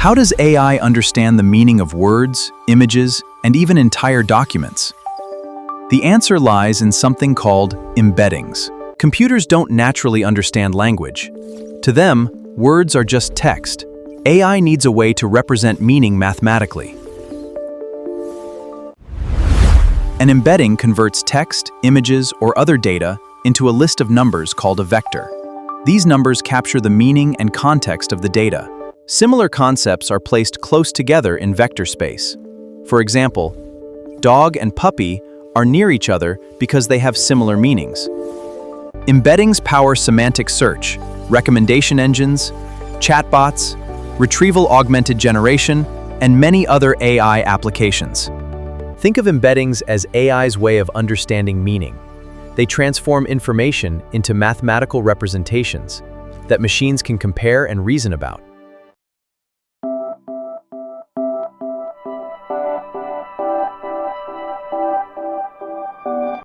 How does AI understand the meaning of words, images, and even entire documents? The answer lies in something called embeddings. Computers don't naturally understand language. To them, words are just text. AI needs a way to represent meaning mathematically. An embedding converts text, images, or other data into a list of numbers called a vector. These numbers capture the meaning and context of the data. Similar concepts are placed close together in vector space. For example, dog and puppy are near each other because they have similar meanings. Embeddings power semantic search, recommendation engines, chatbots, retrieval-augmented generation, and many other AI applications. Think of embeddings as AI's way of understanding meaning. They transform information into mathematical representations that machines can compare and reason about.